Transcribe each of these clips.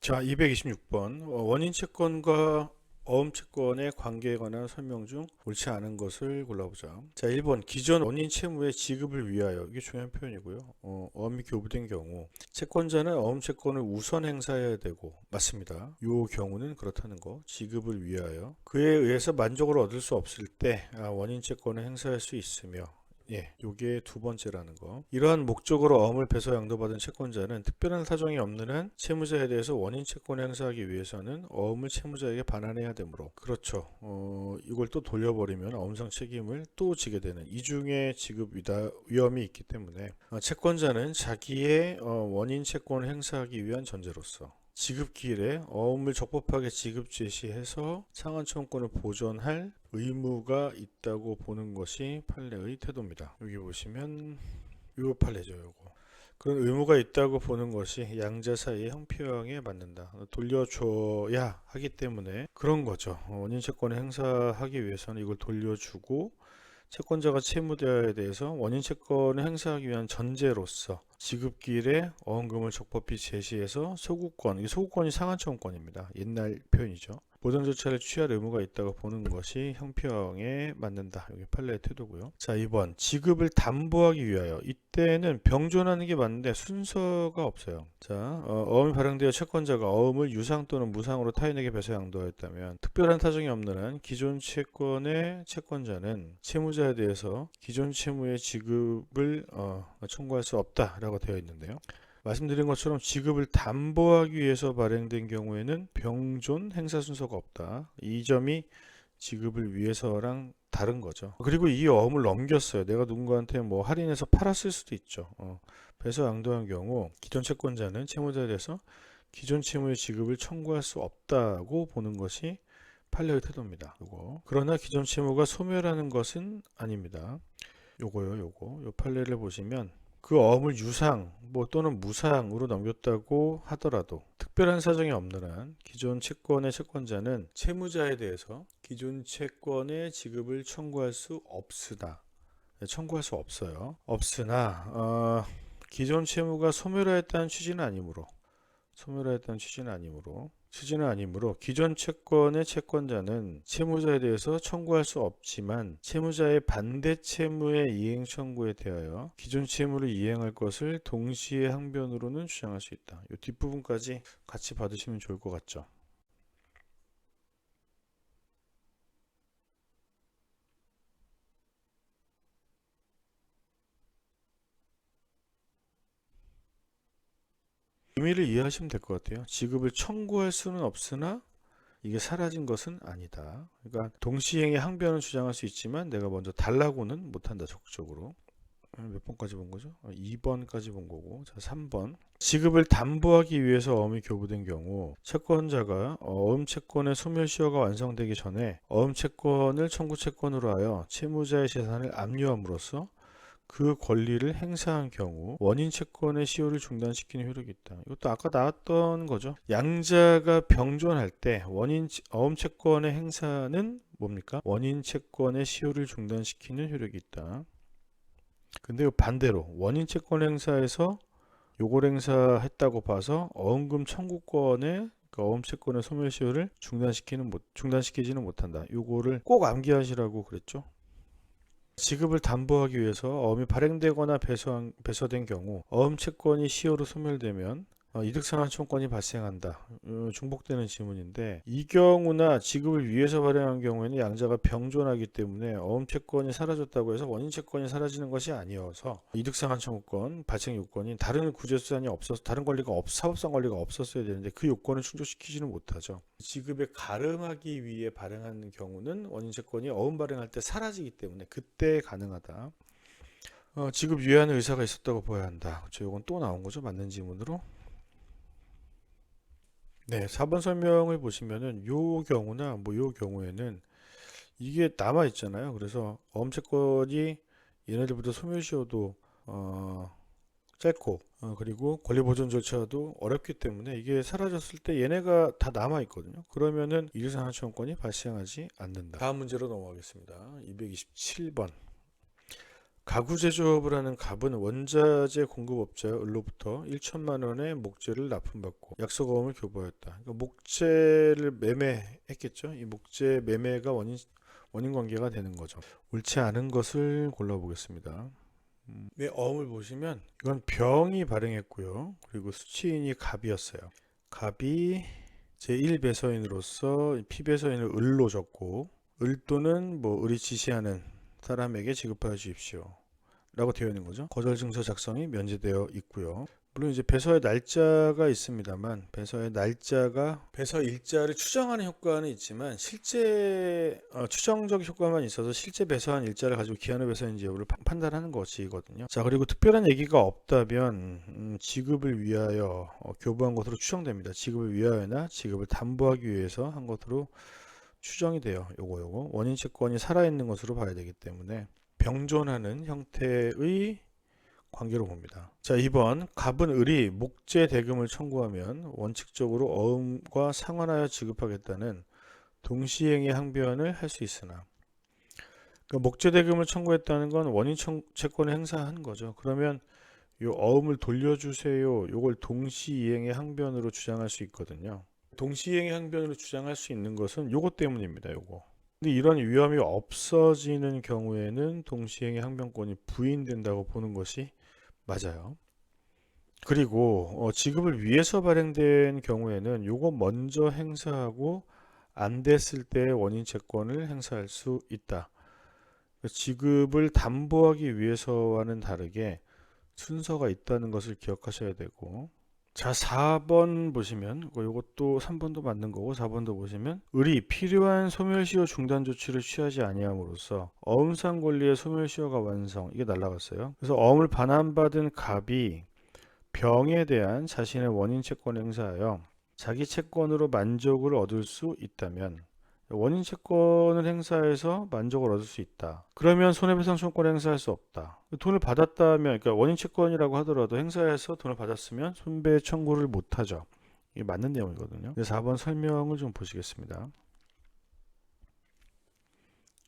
자, 226번. 원인 채권과 어음 채권의 관계에 관한 설명 중 옳지 않은 것을 골라보자. 자, 1번. 기존 원인 채무의 지급을 위하여. 이게 중요한 표현이고요. 어음이 교부된 경우 채권자는 어음 채권을 우선 행사해야 되고, 맞습니다. 이 경우는 그렇다는 거. 지급을 위하여 그에 의해서 만족을 얻을 수 없을 때 원인 채권을 행사할 수 있으며, 예, 요게 두 번째라는 거. 이러한 목적으로 어음을 배서 양도받은 채권자는 특별한 사정이 없는 한 채무자에 대해서 원인 채권을 행사하기 위해서는 어음을 채무자에게 반환해야 되므로, 그렇죠. 이걸 또 돌려버리면 어음상 책임을 또 지게 되는 이중의 지급 위험이 있기 때문에 채권자는 자기의 원인 채권을 행사하기 위한 전제로서 지급기일에 어음을 적법하게 지급 제시해서 상환청구권을 보존할 의무가 있다고 보는 것이 판례의 태도입니다. 여기 보시면 요 판례죠, 요거. 그런 의무가 있다고 보는 것이 양자 사이의 형평에 맞는다. 돌려줘야 하기 때문에 그런 거죠. 원인 채권을 행사하기 위해서는 이걸 돌려주고, 채권자가 채무자에 대해서 원인 채권을 행사하기 위한 전제로서 지급기일에 어음금을 적법히 제시해서 소구권, 이 소구권이 상한청구권입니다. 옛날 표현이죠. 보전 조치를 취할 의무가 있다고 보는 것이 형평에 맞는다. 여기 판례의 태도고요. 자, 2번. 지급을 담보하기 위하여. 이때는 병존하는 게 맞는데 순서가 없어요. 자, 어음이 발행되어 채권자가 어음을 유상 또는 무상으로 타인에게 배서 양도하였다면 특별한 사정이 없는 한 기존 채권의 채권자는 채무자에 대해서 기존 채무의 지급을 청구할 수 없다라고 되어 있는데요. 말씀드린 것처럼 지급을 담보하기 위해서 발행된 경우에는 병존 행사 순서가 없다. 이 점이 지급을 위해서랑 다른 거죠. 그리고 이 어음을 넘겼어요. 내가 누군가한테 뭐 할인해서 팔았을 수도 있죠. 배서 양도한 경우 기존 채권자는 채무자에 대해서 기존 채무의 지급을 청구할 수 없다고 보는 것이 판례의 태도입니다. 요거. 그러나 기존 채무가 소멸하는 것은 아닙니다. 요거요, 요거. 요 판례를 보시면 그 어음을 유상 뭐 또는 무상으로 넘겼다고 하더라도 특별한 사정이 없는 한 기존 채권의 채권자는 채무자에 대해서 기존 채권의 지급을 청구할 수 없으나, 청구할 수 없어요. 없으나 기존 채무가 소멸하였다는 취지는 아니므로 기존 채권의 채권자는 채무자에 대해서 청구할 수 없지만 채무자의 반대 채무의 이행 청구에 대하여 기존 채무를 이행할 것을 동시에 항변으로는 주장할 수 있다. 이 뒷부분까지 같이 받으시면 좋을 것 같죠. 의미를 이해하시면 될 것 같아요. 지급을 청구할 수는 없으나 이게 사라진 것은 아니다. 그러니까 동시행의 항변은 주장할 수 있지만 내가 먼저 달라고는 못한다. 적극적으로. 몇 번까지 본 거죠? 2번까지 본 거고. 자, 3번. 지급을 담보하기 위해서 어음이 교부된 경우 채권자가 어음 채권의 소멸시효가 완성되기 전에 어음 채권을 청구 채권으로 하여 채무자의 재산을 압류함으로써 그 권리를 행사한 경우 원인 채권의 시효를 중단시키는 효력이 있다. 이것도 아까 나왔던 거죠. 양자가 병존할 때 어음 채권의 행사는 뭡니까? 원인 채권의 시효를 중단시키는 효력이 있다. 근데 반대로 원인 채권 행사에서 요걸 행사했다고 봐서 어음금 청구권의 어음 채권의 소멸시효를 중단시키지는 못한다. 요거를 꼭 암기하시라고 그랬죠. 지급을 담보하기 위해서 어음이 발행되거나 배서된 경우 어음 채권이 시효로 소멸되면 이득상환청권이 발생한다. 중복되는 지문인데 이 경우나 지급을 위해서 발행한 경우에는 양자가 병존하기 때문에 어음 채권이 사라졌다고 해서 원인 채권이 사라지는 것이 아니어서 이득상환청권 발생 요건인 다른 구제수단이 없어서 다른 권리가 사법상 권리가 없었어야 되는데 그 요건을 충족시키지는 못하죠. 지급에 가름하기 위해 발행하는 경우는 원인 채권이 어음 발행할 때 사라지기 때문에 그때 가능하다. 지급 유예하는 의사가 있었다고 보아야 한다. 그렇죠. 이건 또 나온 거죠. 맞는 지문으로. 네, 4번 설명을 보시면은 요 경우나 뭐 요 경우에는 이게 남아 있잖아요. 그래서 어음채권이 얘네들보다 소멸시효도 짧고 그리고 권리보존 절차도 어렵기 때문에 이게 사라졌을 때 얘네가 다 남아 있거든요. 그러면은 이율상환청권이 발생하지 않는다. 다음 문제로 넘어가겠습니다. 227번. 가구 제조업을 하는 갑은 원자재 공급업자 을로부터 1천만 원의 목재를 납품받고 약속어음을 교부하였다. 그러니까 목재를 매매했겠죠. 이 목재 매매가 원인 관계가 되는 거죠. 옳지 않은 것을 골라보겠습니다. 어음을 보시면 이건 병이 발행했고요. 그리고 수취인이 갑이었어요. 갑이 제1배서인으로서 피배서인을 을로 적고 을 또는 을이 지시하는 사람에게 지급하여 주십시오 라고 되어 있는 거죠. 거절 증서 작성이 면제되어 있고요. 물론 이제 배서의 날짜가 있습니다만 배서의 날짜가 배서 일자를 추정하는 효과는 있지만 실제 추정적 효과만 있어서 실제 배서한 일자를 가지고 기한의 배서인지 여부를 판단하는 것이거든요. 자, 그리고 특별한 얘기가 없다면 지급을 위하여 교부한 것으로 추정됩니다. 지급을 위하여나 지급을 담보하기 위해서 한 것으로 추정이 돼요. 요거 원인 채권이 살아있는 것으로 봐야 되기 때문에 병존하는 형태의 관계로 봅니다. 자, 2번 갑은 을이 목재 대금을 청구하면 원칙적으로 어음과 상환하여 지급하겠다는 동시행의 항변을 할 수 있으나 그러니까 목재 대금을 청구했다는 건 원인 채권을 행사한 거죠. 그러면 요 어음을 돌려주세요. 요걸 동시이행의 항변으로 주장할 수 있거든요. 동시이행의 항변으로 주장할 수 있는 것은 요것 때문입니다. 요거. 근데 이런 위험이 없어지는 경우에는 동시행의 항변권이 부인된다고 보는 것이 맞아요. 그리고 지급을 위해서 발행된 경우에는 요거 먼저 행사하고 안 됐을 때 원인 채권을 행사할 수 있다. 지급을 담보하기 위해서와는 다르게 순서가 있다는 것을 기억하셔야 되고, 자, 4번 보시면 이것도 3번도 맞는 거고 4번도 보시면 을이 필요한 소멸시효 중단 조치를 취하지 아니함으로써 어음상 권리의 소멸시효가 완성, 이게 날라갔어요. 그래서 어음을 반환받은 갑이 병에 대한 자신의 원인 채권 행사하여 자기 채권으로 만족을 얻을 수 있다면 원인 채권을 행사해서 만족을 얻을 수 있다. 그러면 손해배상 청구권을 행사할 수 없다. 돈을 받았다면, 그러니까 원인 채권이라고 하더라도 행사해서 돈을 받았으면 손배 청구를 못하죠. 이게 맞는 내용이거든요. 그래서 4번 설명을 좀 보시겠습니다.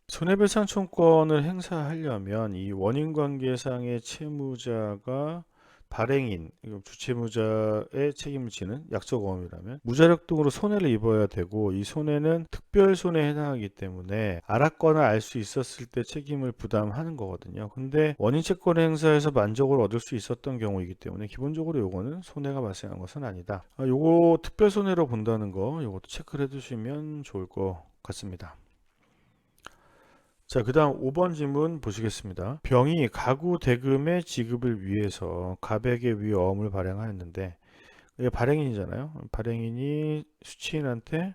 손해배상 청구권을 행사하려면 이 원인관계상의 채무자가 발행인, 주채무자의 책임을 지는 약속어음이라면 무자력 등으로 손해를 입어야 되고, 이 손해는 특별 손해에 해당하기 때문에 알았거나 알 수 있었을 때 책임을 부담하는 거거든요. 근데 원인채권 행사에서 만족을 얻을 수 있었던 경우이기 때문에 기본적으로 요거는 손해가 발생한 것은 아니다. 요거 특별 손해로 본다는 거, 요것도 체크를 해두시면 좋을 것 같습니다. 자, 그 다음 5번 질문 보시겠습니다. 병이 가구 대금의 지급을 위해서 갑에게 위어음을 발행하였는데, 이게 발행인이잖아요. 발행인이 수취인한테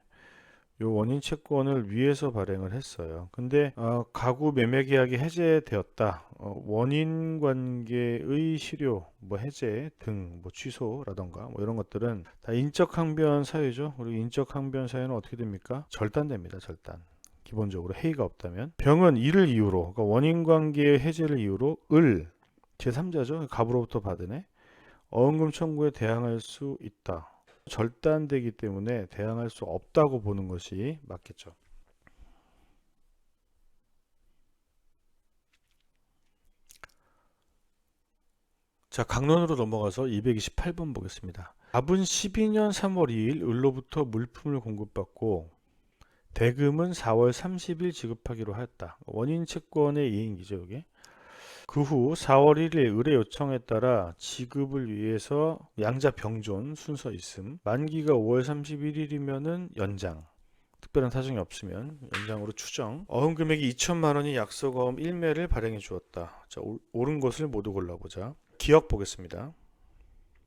요 원인 채권을 위해서 발행을 했어요. 근데 가구 매매 계약이 해제되었다. 원인 관계의 실효, 해제 등, 취소라던가 이런 것들은 다 인적 항변 사유죠. 그리고 인적 항변 사유는 어떻게 됩니까? 절단됩니다. 절단. 기본적으로 해이가 없다면. 병은 이를 이유로, 그러니까 원인관계의 해제를 이유로 제3자죠. 갑으로부터 받은 애 어음금 청구에 대항할 수 있다. 절단되기 때문에 대항할 수 없다고 보는 것이 맞겠죠. 자, 강론으로 넘어가서 228번 보겠습니다. 갑은 12년 3월 2일 을로부터 물품을 공급받고 대금은 4월 30일 지급하기로 하였다. 원인 채권의 이행이죠, 이게. 그 후 4월 1일 을의 요청에 따라 지급을 위해서 양자 병존 순서 있음. 만기가 5월 31일이면은 연장. 특별한 사정이 없으면 연장으로 추정. 어음 금액이 2천만 원이 약속어음 1매를 발행해 주었다. 자, 옳은 것을 모두 골라보자. 기억 보겠습니다.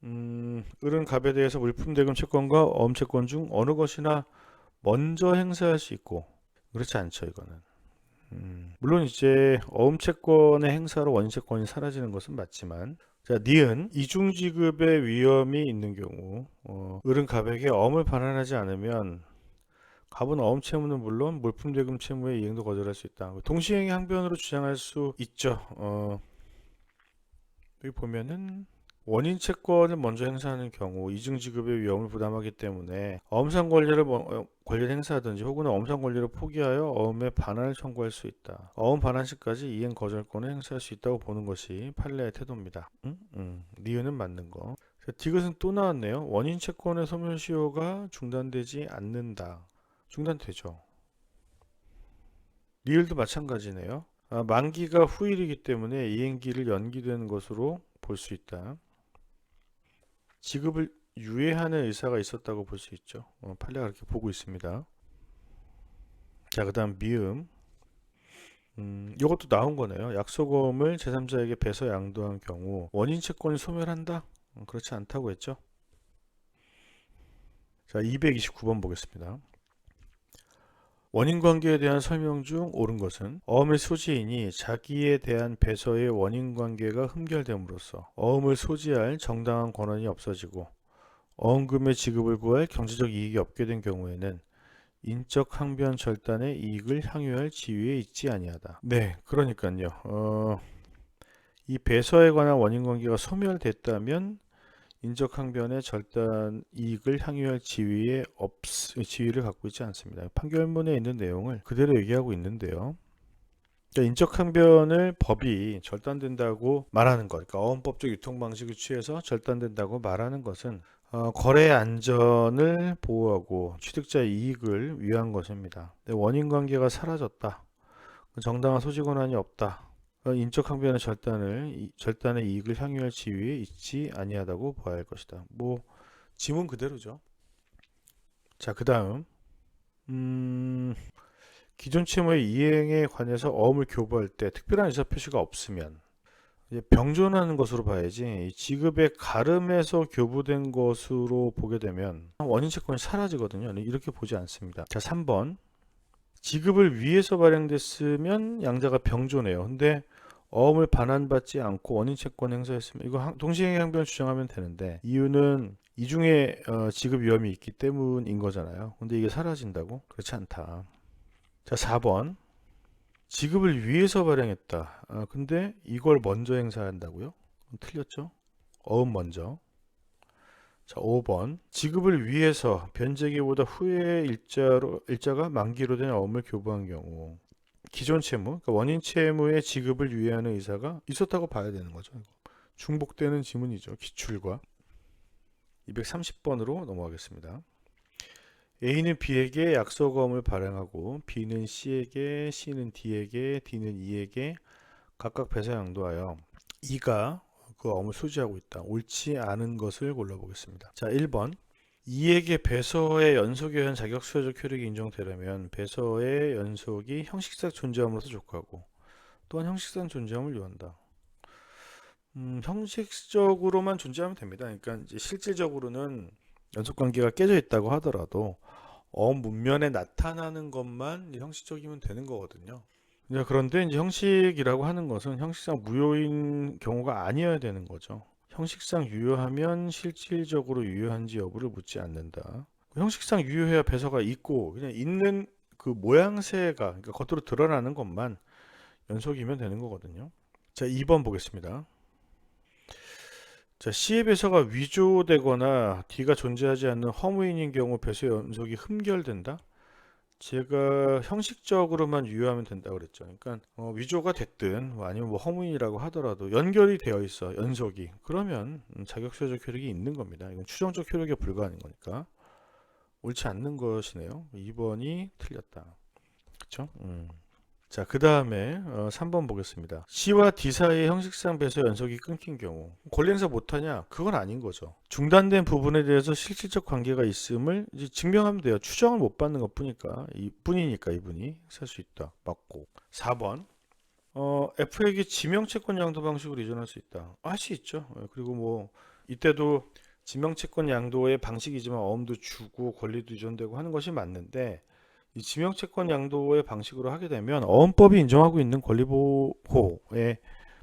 을은 갑에 대해서 물품 대금 채권과 어음 채권 중 어느 것이나 먼저 행사할 수 있고, 그렇지 않죠, 이거는. 물론 이제 어음 채권의 행사로 원인 채권이 사라지는 것은 맞지만, 자, 니은 이중 지급의 위험이 있는 경우 을은 갑에게 어음을 반환하지 않으면 갑은 어음 채무는 물론 물품 대금 채무의 이행도 거절할 수 있다. 동시행의 항변으로 주장할 수 있죠. 여기 보면은 원인 채권을 먼저 행사하는 경우 이중 지급의 위험을 부담하기 때문에 어음상 권리를 행사하든지 혹은 어음상 권리를 포기하여 어음의 반환을 청구할 수 있다. 어음 반환 시까지 이행 거절권을 행사할 수 있다고 보는 것이 판례의 태도입니다. 니은은 맞는 거. 디귿은 또 나왔네요. 원인 채권의 소멸시효가 중단되지 않는다. 중단되죠. 리을도 마찬가지네요. 만기가 후일이기 때문에 이행기를 연기되는 것으로 볼 수 있다. 지급을 유예하는 의사가 있었다고 볼 수 있죠. 판례가 그렇게 보고 있습니다. 자, 그 다음 미음. 이것도 나온 거네요. 약속어음을 제3자에게 배서 양도한 경우 원인 채권이 소멸한다? 그렇지 않다고 했죠. 자, 229번 보겠습니다. 원인관계에 대한 설명 중 옳은 것은 어음의 소지인이 자기에 대한 배서의 원인관계가 흠결됨으로써 어음을 소지할 정당한 권한이 없어지고 어음금의 지급을 구할 경제적 이익이 없게 된 경우에는 인적 항변 절단의 이익을 향유할 지위에 있지 아니하다. 네, 그러니까요. 이 배서에 관한 원인관계가 소멸됐다면 인적 항변의 절단 이익을 향유할 지위를 갖고 있지 않습니다. 판결문에 있는 내용을 그대로 얘기하고 있는데요. 그러니까 인적 항변을 법이 절단된다고 말하는 것, 그러니까 어음법적 유통 방식을 취해서 절단된다고 말하는 것은 거래 안전을 보호하고 취득자의 이익을 위한 것입니다. 원인 관계가 사라졌다. 정당한 소지 권한이 없다. 인적 항변의 절단의 이익을 향유할 지위에 있지 아니하다고 봐야 할 것이다. 뭐 지문 그대로죠. 자, 그 다음 기존 채무의 이행에 관해서 어음을 교부할 때 특별한 의사표시가 없으면 이제 병존하는 것으로 봐야지, 지급의 가름에서 교부된 것으로 보게 되면 원인 채권이 사라지거든요. 이렇게 보지 않습니다. 자, 3번 지급을 위해서 발행됐으면 양자가 병존해요. 근데 어음을 반환받지 않고 원인 채권 행사했으면 이거 동시행변 주장하면 되는데, 이유는 이중에 지급 위험이 있기 때문인 거잖아요. 근데 이게 사라진다고? 그렇지 않다. 자, 4번 지급을 위해서 발행했다. 근데 이걸 먼저 행사한다고요? 틀렸죠? 어음 먼저. 자, 5번 지급을 위해서 변제기보다 후에 일자가 만기로 된 어음을 교부한 경우 기존 채무, 그러니까 원인 채무의 지급을 위해하는 의사가 있었다고 봐야 되는 거죠. 중복되는 지문이죠. 기출과. 230번으로 넘어가겠습니다. A는 B에게 약속어음을 발행하고 B는 C에게, C는 D에게, D는 E에게 각각 배서 양도하여 E가 그 어음을 소지하고 있다. 옳지 않은 것을 골라보겠습니다. 자, 1번 E에게 배서의 연속에 의한 자격수여적 효력이 인정되려면 배서의 연속이 형식상 존재함으로써 족하고 또한 형식상 존재함을 요한다. 형식적으로만 존재하면 됩니다. 그러니까 이제 실질적으로는 연속관계가 깨져 있다고 하더라도 어음 문면에 나타나는 것만 형식적이면 되는 거거든요. 그런데 이제 형식이라고 하는 것은 형식상 무효인 경우가 아니어야 되는 거죠. 형식상 유효하면 실질적으로 유효한지 여부를 묻지 않는다. 형식상 유효해야 배서가 있고 그냥 있는 그 모양새가, 그러니까 겉으로 드러나는 것만 연속이면 되는 거거든요. 자, 2번 보겠습니다. 자, C의 배서가 위조되거나 D가 존재하지 않는 허무인인 경우 배서 연속이 흠결된다. 제가 형식적으로만 유효하면 된다고 그랬죠. 그러니까 위조가 됐든 아니면 뭐 허무인이라고 하더라도 연결이 되어 있어, 연속이. 그러면 자격수여적 효력이 있는 겁니다. 이건 추정적 효력에 불과한 거니까 옳지 않는 것이네요. 2번이 틀렸다. 그렇죠? 자, 그 다음에 3번 보겠습니다. C와 D 사이의 형식상 배서 연속이 끊긴 경우 권리 행사 못하냐? 그건 아닌 거죠. 중단된 부분에 대해서 실질적 관계가 있음을 이제 증명하면 돼요. 추정을 못 받는 것 뿐이니까 이분이 살 수 있다. 맞고. 4번 F에게 지명채권 양도 방식으로 이전할 수 있다. 할 수 있죠. 그리고 뭐 이때도 지명채권 양도의 방식이지만 어음도 주고 권리도 이전되고 하는 것이 맞는데, 이 지명채권 양도의 방식으로 하게 되면 어음법이 인정하고 있는 권리보호의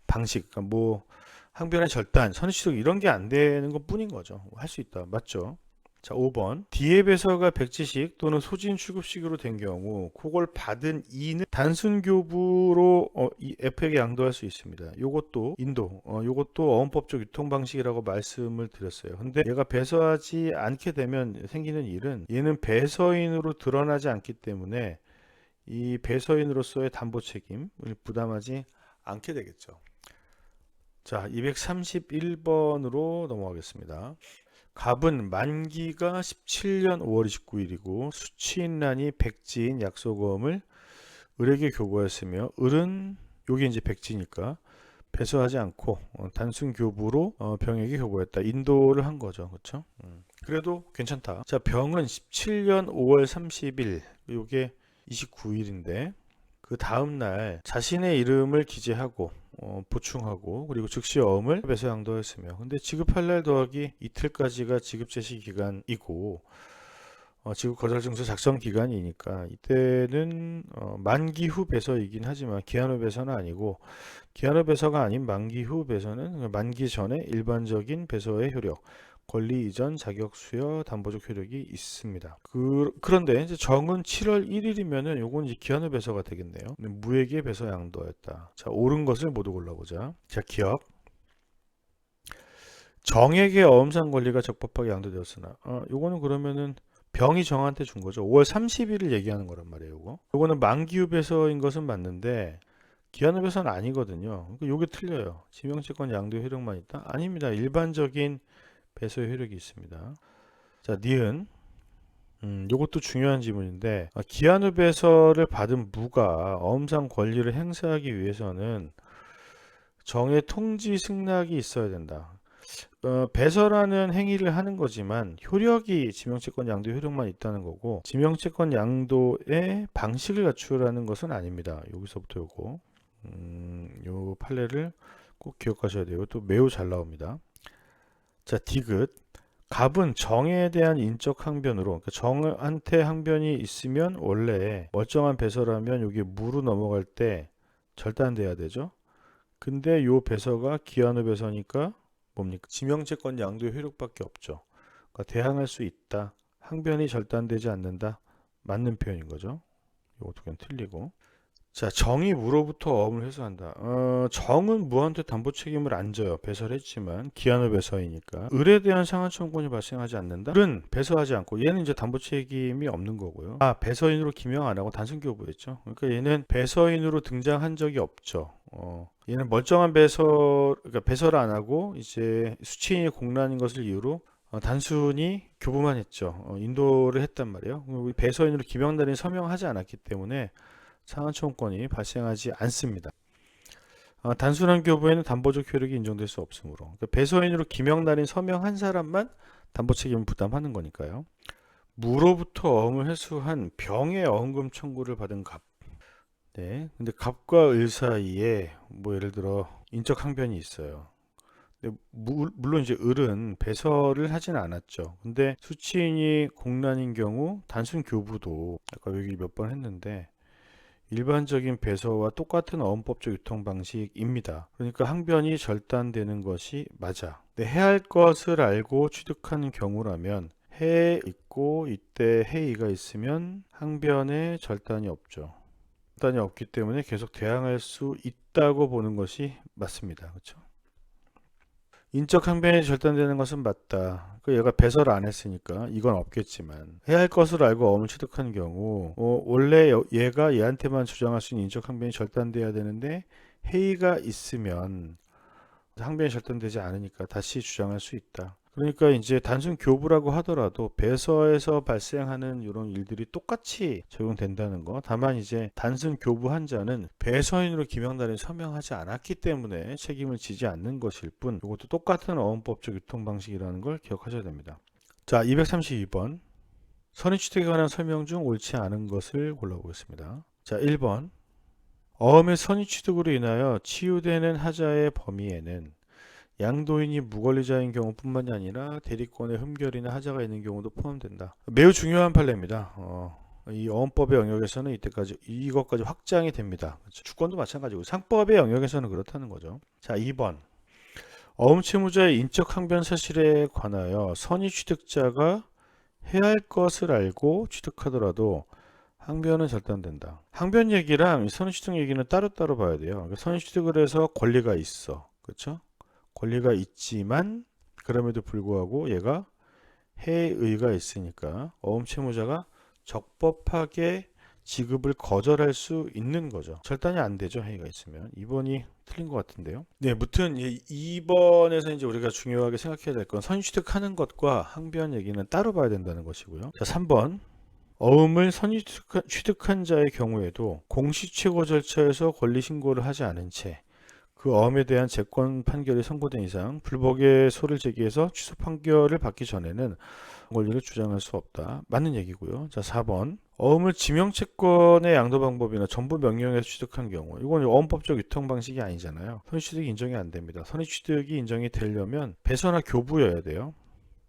방식, 그러니까 뭐 항변의 절단, 선의취득 이런 게 안 되는 것 뿐인 거죠. 할 수 있다. 맞죠? 자, 5번. D의 배서가 백지식 또는 소진 취급식으로 된 경우 그걸 받은 E는 단순 교부로 이 F에게 양도할 수 있습니다. 요것도 인도, 요것도 어음법적 유통 방식이라고 말씀을 드렸어요. 근데 얘가 배서하지 않게 되면 생기는 일은 얘는 배서인으로 드러나지 않기 때문에 이 배서인으로서의 담보 책임을 부담하지 않게 되겠죠. 자, 231번으로 넘어가겠습니다. 갑은 만기가 17년 5월 29일이고 수취인란이 백지인 약속어음을 을에게 교부하였으며 을은 여기 이제 백지니까 배서하지 않고 단순 교부로 병에게 교부했다. 인도를 한 거죠. 그렇죠? 그래도 괜찮다. 자, 병은 17년 5월 30일 요게 29일인데 그 다음 날 자신의 이름을 기재하고 보충하고 그리고 즉시 어음을 배서 양도했으며 근데 지급할 날 더하기 이틀까지가 지급 제시 기간이고 지급 거절 증서 작성 기간이니까 이때는 만기 후 배서이긴 하지만 기한 후 배서는 아니고 기한 후 배서가 아닌 만기 후 배서는 만기 전에 일반적인 배서의 효력 권리 이전 자격 수여 담보적 효력이 있습니다. 그런데 이제 정은 7월 1일이면은 요건 이제 기한 후 배서가 되겠네요. 무에게 배서 양도했다. 자, 옳은 것을 모두 골라보자. 자, 기억. 정에게 어음상 권리가 적법하게 양도되었으나 요거는 그러면은 병이 정한테 준 거죠. 5월 30일을 얘기하는 거란 말이에요. 요거는 만기 후 배서인 것은 맞는데 기한 후 배서는 아니거든요. 그러니까 요게 틀려요. 지명채권 양도 효력만 있다? 아닙니다. 일반적인 배서의 효력이 있습니다. 자, 니은. 요것도 중요한 지문인데 기한 후 배서를 받은 무가 어음상 권리를 행사하기 위해서는 정의 통지 승낙이 있어야 된다. 배서라는 행위를 하는 거지만 효력이 지명채권 양도 효력만 있다는 거고 지명채권 양도의 방식을 갖추라는 것은 아닙니다. 여기서부터 요거 요 판례를 꼭 기억하셔야 돼요. 또 매우 잘 나옵니다. 자, 디귿. 갑은 정에 대한 인적 항변으로 그러니까 정한테 항변이 있으면 원래 멀쩡한 배서라면 여기 무로 넘어갈 때 절단돼야 되죠. 근데 요 배서가 기한 후 배서니까 뭡니까? 지명채권 양도의 효력밖에 없죠. 그러니까 대항할 수 있다. 항변이 절단되지 않는다. 맞는 표현인 거죠. 요것도 그냥 틀리고. 자, 정이 무로부터 어음을 회수한다. 정은 무한대 담보 책임을 안 져요. 배서를 했지만 기한 후 배서이니까. 을에 대한 상한 청구권이 발생하지 않는다. 을은 배서하지 않고 얘는 이제 담보 책임이 없는 거고요. 배서인으로 기명 안 하고 단순 교부했죠. 그러니까 얘는 배서인으로 등장한 적이 없죠. 얘는 멀쩡한 그러니까 배서를 안 하고 이제 수취인이 공란인 것을 이유로 단순히 교부만 했죠. 인도를 했단 말이에요. 배서인으로 기명단이 서명하지 않았기 때문에 상한청구권이 발생하지 않습니다. 단순한 교부에는 담보적 효력이 인정될 수 없으므로 그러니까 배서인으로 기명날인 서명한 사람만 담보 책임을 부담하는 거니까요. 무로부터 어음을 회수한 병의 어음금 청구를 받은 갑. 네, 근데 갑과 을 사이에 뭐 예를 들어 인적 항변이 있어요. 근데 물론 이제 을은 배서를 하진 않았죠. 근데 수취인이 공란인 경우 단순 교부도 아까 여기 몇 번 했는데 일반적인 배서와 똑같은 어음법적 유통 방식입니다. 그러니까 항변이 절단되는 것이 맞아. 해할 것을 알고 취득하는 경우라면 해 있고 이때 해이가 있으면 항변에 절단이 없죠. 절단이 없기 때문에 계속 대항할 수 있다고 보는 것이 맞습니다. 그렇죠? 인적 항변이 절단되는 것은 맞다. 얘가 배설을 안 했으니까 이건 없겠지만 해야 할 것을 알고 어음을 취득한 경우 원래 얘가 얘한테만 주장할 수 있는 인적 항변이 절단돼야 되는데 해이가 있으면 항변이 절단되지 않으니까 다시 주장할 수 있다. 그러니까 이제 단순 교부라고 하더라도 배서에서 발생하는 이런 일들이 똑같이 적용된다는 거. 다만 이제 단순 교부한 자는 배서인으로 기명단에 서명하지 않았기 때문에 책임을 지지 않는 것일 뿐 이것도 똑같은 어음법적 유통 방식이라는 걸 기억하셔야 됩니다. 자, 232번 선의취득에 관한 설명 중 옳지 않은 것을 골라보겠습니다. 자, 1번 어음의 선의취득으로 인하여 치유되는 하자의 범위에는 양도인이 무권리자인 경우뿐만이 아니라 대리권의 흠결이나 하자가 있는 경우도 포함된다. 매우 중요한 판례입니다. 이 어음법의 영역에서는 이것까지 확장이 됩니다. 그렇죠? 주권도 마찬가지고 상법의 영역에서는 그렇다는 거죠. 자, 2번 어음채무자의 인적 항변 사실에 관하여 선의취득자가 해야 할 것을 알고 취득하더라도 항변은 절대 안 된다. 항변 얘기랑 이 선의취득 얘기는 따로따로 봐야 돼요. 그러니까 선의취득을 해서 권리가 있어. 그렇죠? 권리가 있지만 그럼에도 불구하고 얘가 해의가 있으니까 어음채무자가 적법하게 지급을 거절할 수 있는 거죠. 절단이 안 되죠. 해의가 있으면. 2번이 틀린 것 같은데요. 네, 무튼 2번에서 이제 우리가 중요하게 생각해야 될 건 선의취득하는 것과 항변 얘기는 따로 봐야 된다는 것이고요. 자, 3번. 어음을 선의취득한 자의 경우에도 공시최고 절차에서 권리 신고를 하지 않은 채 그 어음에 대한 재권 판결이 선고된 이상 불복의 소를 제기해서 취소 판결을 받기 전에는 권리를 주장할 수 없다. 맞는 얘기고요. 자, 4번. 어음을 지명채권의 양도 방법이나 전부 명령해서 취득한 경우 이건 어음법적 유통 방식이 아니잖아요. 선의취득이 인정이 안 됩니다. 선의취득이 인정이 되려면 배서나 교부여야 돼요.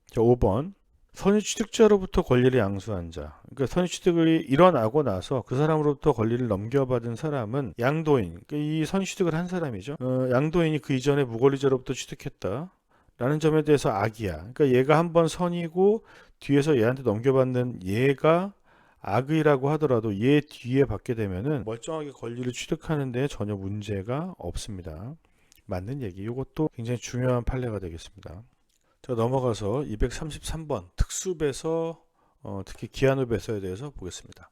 자, 5번. 선의취득자로부터 권리를 양수한 자. 그러니까 선의취득이 일어나고 나서 그 사람으로부터 권리를 넘겨받은 사람은 양도인. 그러니까 이 선의취득을 한 사람이죠. 양도인이 그 이전에 무권리자로부터 취득했다. 라는 점에 대해서 악이야. 그러니까 얘가 한번 선이고 뒤에서 얘한테 넘겨받는 얘가 악의라고 하더라도 얘 뒤에 받게 되면은 멀쩡하게 권리를 취득하는 데 전혀 문제가 없습니다. 맞는 얘기. 이것도 굉장히 중요한 판례가 되겠습니다. 자, 넘어가서 233번 특수배서, 특히 기한후 배서에 대해서 보겠습니다.